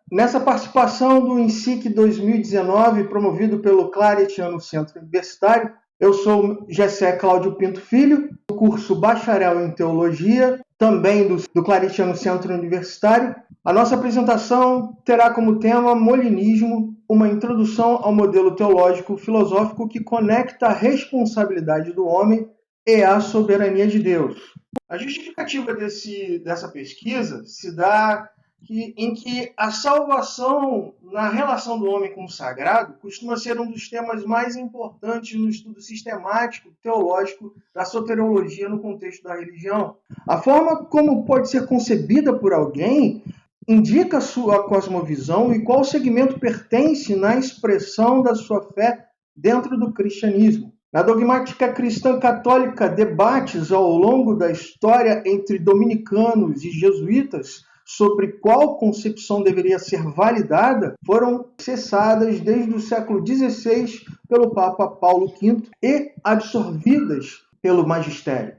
Nessa participação do INSIC 2019, promovido pelo Claretiano Centro Universitário, eu sou Gessé Cláudio Pinto Filho, do curso Bacharel em Teologia, também do Claretiano Centro Universitário. A nossa apresentação terá como tema Molinismo, uma introdução ao modelo teológico filosófico que conecta a responsabilidade do homem e a soberania de Deus. A justificativa dessa pesquisa se dá em que a salvação na relação do homem com o sagrado costuma ser um dos temas mais importantes no estudo sistemático, teológico da soteriologia no contexto da religião. A forma como pode ser concebida por alguém indica sua cosmovisão e qual segmento pertence na expressão da sua fé dentro do cristianismo. Na dogmática cristã católica, debates ao longo da história entre dominicanos e jesuítas sobre qual concepção deveria ser validada foram cessadas desde o século XVI pelo Papa Paulo V e absorvidas pelo magistério.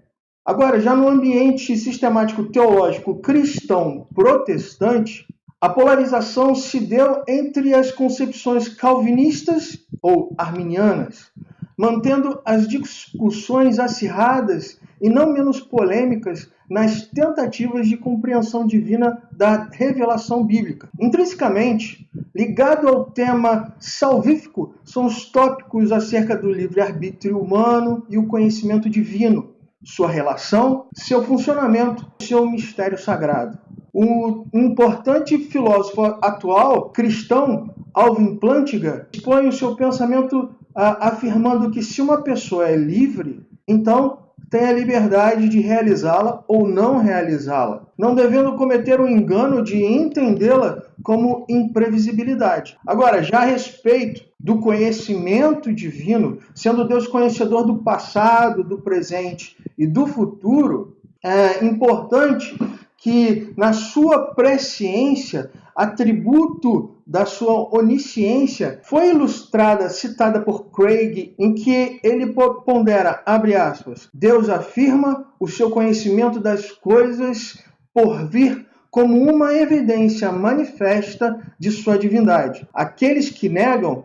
Agora, já no ambiente sistemático teológico cristão protestante, a polarização se deu entre as concepções calvinistas ou arminianas, mantendo as discussões acirradas e não menos polêmicas nas tentativas de compreensão divina da revelação bíblica. Intrinsecamente, ligado ao tema salvífico, são os tópicos acerca do livre-arbítrio humano e o conhecimento divino, sua relação, seu funcionamento, seu mistério sagrado. Um importante filósofo atual, cristão, Alvin Plantinga, expõe o seu pensamento afirmando que se uma pessoa é livre, então tem a liberdade de realizá-la ou não realizá-la, não devendo cometer o engano de entendê-la como imprevisibilidade. Agora, já a respeito do conhecimento divino, sendo Deus conhecedor do passado, do presente e do futuro, é importante que na sua presciência, atributo da sua onisciência, foi ilustrada, citada por Craig, em que ele pondera, abre aspas, Deus afirma o seu conhecimento das coisas por vir como uma evidência manifesta de sua divindade. Aqueles que negam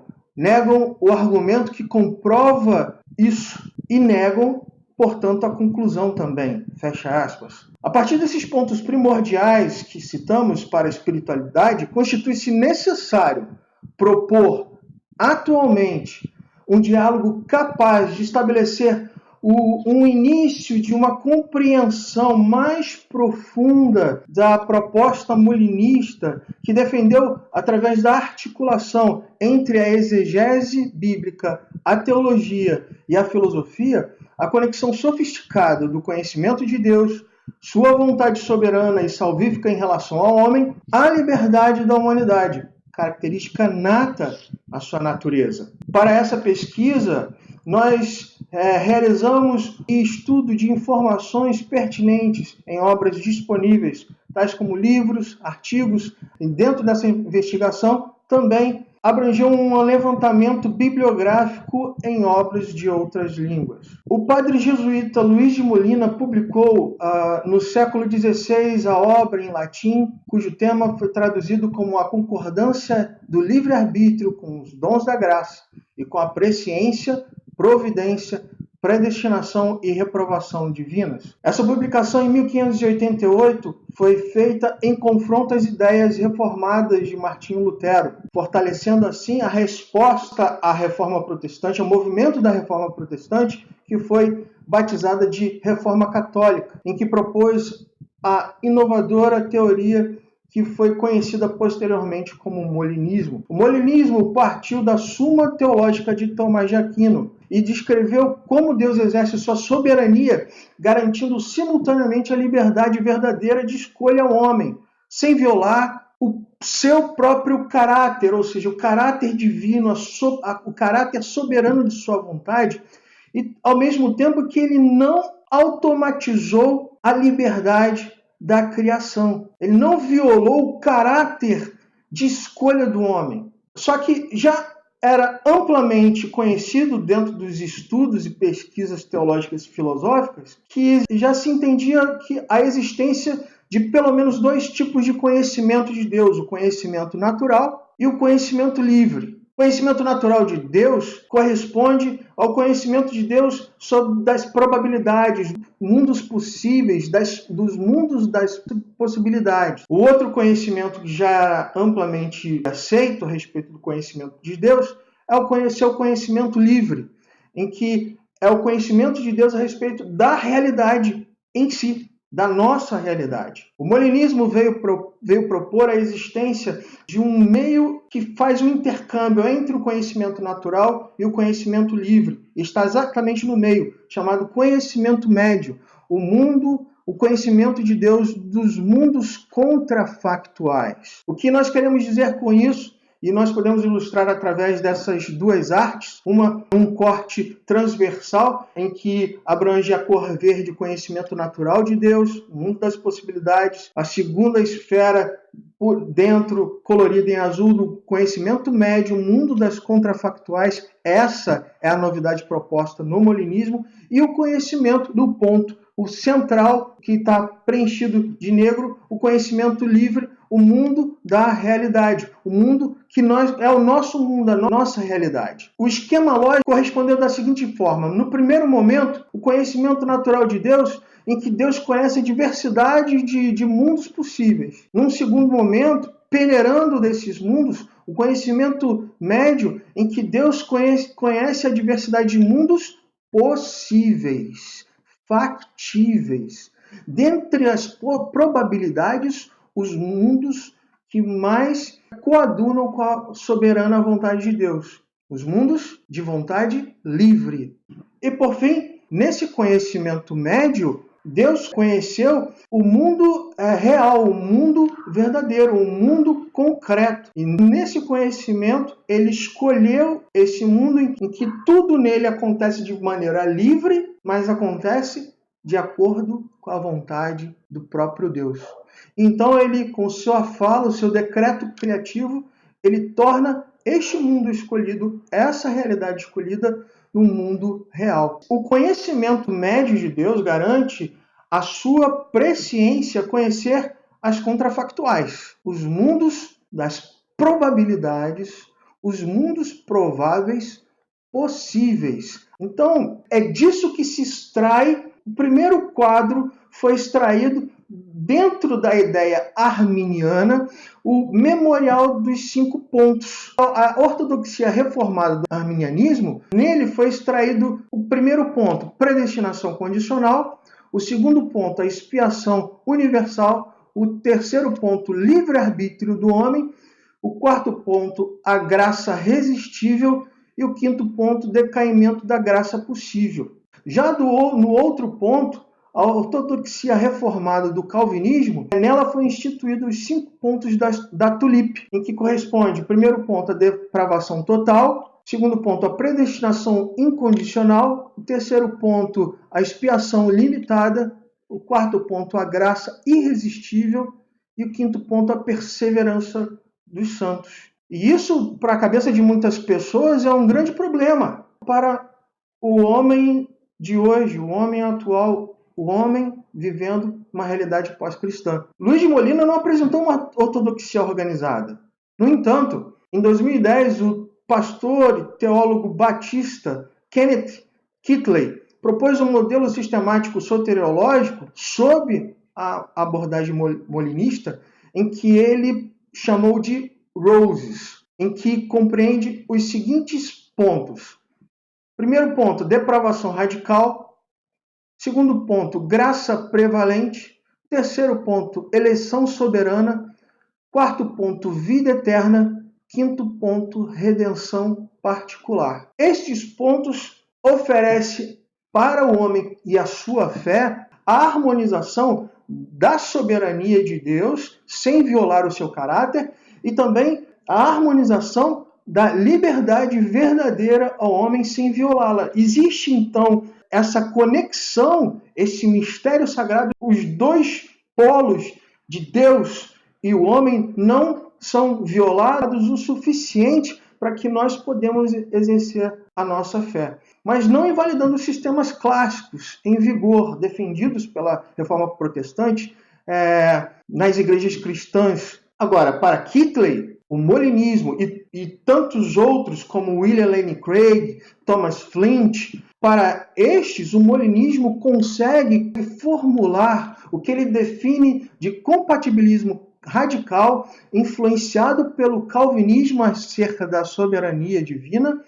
o argumento que comprova isso e negam, portanto, a conclusão também, fecha aspas. A partir desses pontos primordiais que citamos para a espiritualidade, constitui-se necessário propor atualmente um diálogo capaz de estabelecer um início de uma compreensão mais profunda da proposta molinista que defendeu, através da articulação entre a exegese bíblica, a teologia e a filosofia, a conexão sofisticada do conhecimento de Deus, sua vontade soberana e salvífica em relação ao homem, à liberdade da humanidade, característica nata à sua natureza. Para essa pesquisa, nós realizamos estudo de informações pertinentes em obras disponíveis, tais como livros, artigos, e dentro dessa investigação também abrangeu um levantamento bibliográfico em obras de outras línguas. O padre jesuíta Luiz de Molina publicou no século XVI a obra em latim, cujo tema foi traduzido como a concordância do livre-arbítrio com os dons da graça e com a presciência, providência, predestinação e reprovação divinas. Essa publicação, em 1588, foi feita em confronto às ideias reformadas de Martinho Lutero, fortalecendo assim a resposta à Reforma Protestante, ao movimento da Reforma Protestante, que foi batizada de Reforma Católica, em que propôs a inovadora teoria que foi conhecida posteriormente como molinismo. O molinismo partiu da Suma Teológica de Tomás de Aquino e descreveu como Deus exerce sua soberania, garantindo simultaneamente a liberdade verdadeira de escolha ao homem, sem violar o seu próprio caráter, ou seja, o caráter divino, o caráter soberano de sua vontade, e ao mesmo tempo que ele não automatizou a liberdade da criação. Ele não violou o caráter de escolha do homem. Só que já era amplamente conhecido dentro dos estudos e pesquisas teológicas e filosóficas que já se entendia que a existência de pelo menos dois tipos de conhecimento de Deus, o conhecimento natural e o conhecimento livre. O conhecimento natural de Deus corresponde ao conhecimento de Deus sobre das probabilidades, mundos possíveis, dos mundos das possibilidades. O outro conhecimento que já é amplamente aceito a respeito do conhecimento de Deus é o conhecimento livre, em que é o conhecimento de Deus a respeito da realidade em si, da nossa realidade. O molinismo veio propor a existência de um meio que faz um intercâmbio entre o conhecimento natural e o conhecimento livre. Está exatamente no meio, chamado conhecimento médio. O conhecimento de Deus dos mundos contrafactuais. O que nós queremos dizer com isso? E nós podemos ilustrar através dessas duas artes, um corte transversal, em que abrange a cor verde, conhecimento natural de Deus, o mundo das possibilidades, a segunda esfera por dentro, colorida em azul, do conhecimento médio, o mundo das contrafactuais. Essa é a novidade proposta no molinismo, e o conhecimento do ponto, o central, que está preenchido de negro, o conhecimento livre, o mundo da realidade, o mundo que é o nosso mundo, a nossa realidade. O esquema lógico correspondeu da seguinte forma: no primeiro momento, o conhecimento natural de Deus, em que Deus conhece a diversidade de mundos possíveis. Num segundo momento, peneirando desses mundos, o conhecimento médio, em que Deus conhece a diversidade de mundos possíveis, factíveis. Dentre as probabilidades, os mundos que mais coadunam com a soberana vontade de Deus. Os mundos de vontade livre. E, por fim, nesse conhecimento médio, Deus conheceu o mundo real, o mundo verdadeiro, o mundo concreto. E nesse conhecimento, ele escolheu esse mundo em que tudo nele acontece de maneira livre, mas acontece de acordo com a vontade do próprio Deus. Então ele, com sua fala, o seu decreto criativo, ele torna este mundo escolhido, essa realidade escolhida, num mundo real. O conhecimento médio de Deus garante a sua presciência conhecer as contrafactuais, os mundos das probabilidades, os mundos prováveis possíveis. Então, é disso que se extrai. O primeiro quadro foi extraído dentro da ideia arminiana, o memorial dos 5 pontos. A ortodoxia reformada do arminianismo, nele foi extraído o primeiro ponto, predestinação condicional, o segundo ponto, a expiação universal, o terceiro ponto, livre-arbítrio do homem, o quarto ponto, a graça resistível, e o quinto ponto, decaimento da graça possível. Já no outro ponto, a ortodoxia reformada do calvinismo, nela foi instituído os 5 pontos da tulipe, em que corresponde, o primeiro ponto, a depravação total, segundo ponto, a predestinação incondicional, o terceiro ponto, a expiação limitada, o quarto ponto, a graça irresistível, e o quinto ponto, a perseverança dos santos. E isso, para a cabeça de muitas pessoas, é um grande problema para o homem de hoje, o homem atual, o homem vivendo uma realidade pós-cristã. Luiz de Molina não apresentou uma ortodoxia organizada. No entanto, em 2010, o pastor e teólogo batista Kenneth Kitley propôs um modelo sistemático soteriológico sob a abordagem molinista, em que ele chamou de Roses, em que compreende os seguintes pontos. Primeiro ponto, depravação radical. Segundo ponto, graça prevalente. Terceiro ponto, eleição soberana. Quarto ponto, vida eterna. Quinto ponto, redenção particular. Estes pontos oferecem para o homem e a sua fé a harmonização da soberania de Deus, sem violar o seu caráter, e também a harmonização da liberdade verdadeira ao homem sem violá-la. Existe, então, essa conexão, esse mistério sagrado, os dois polos de Deus e o homem não são violados o suficiente para que nós podemos exercer a nossa fé. Mas não invalidando os sistemas clássicos em vigor, defendidos pela Reforma Protestante, nas igrejas cristãs. Agora, para Kittley, o molinismo e tantos outros, como William Lane Craig, Thomas Flint, para estes, o molinismo consegue formular o que ele define de compatibilismo radical, influenciado pelo calvinismo acerca da soberania divina,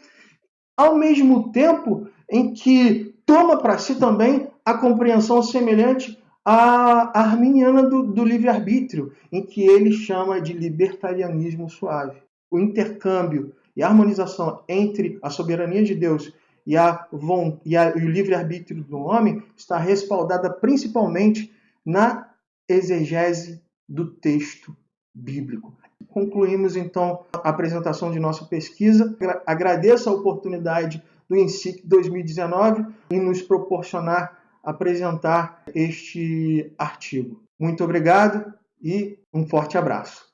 ao mesmo tempo em que toma para si também a compreensão semelhante à arminiana do livre-arbítrio, em que ele chama de libertarianismo suave. O intercâmbio e a harmonização entre a soberania de Deus e o livre-arbítrio do homem está respaldada principalmente na exegese do texto bíblico. Concluímos, então, a apresentação de nossa pesquisa. Agradeço a oportunidade do INSIC 2019 em nos proporcionar apresentar este artigo. Muito obrigado e um forte abraço.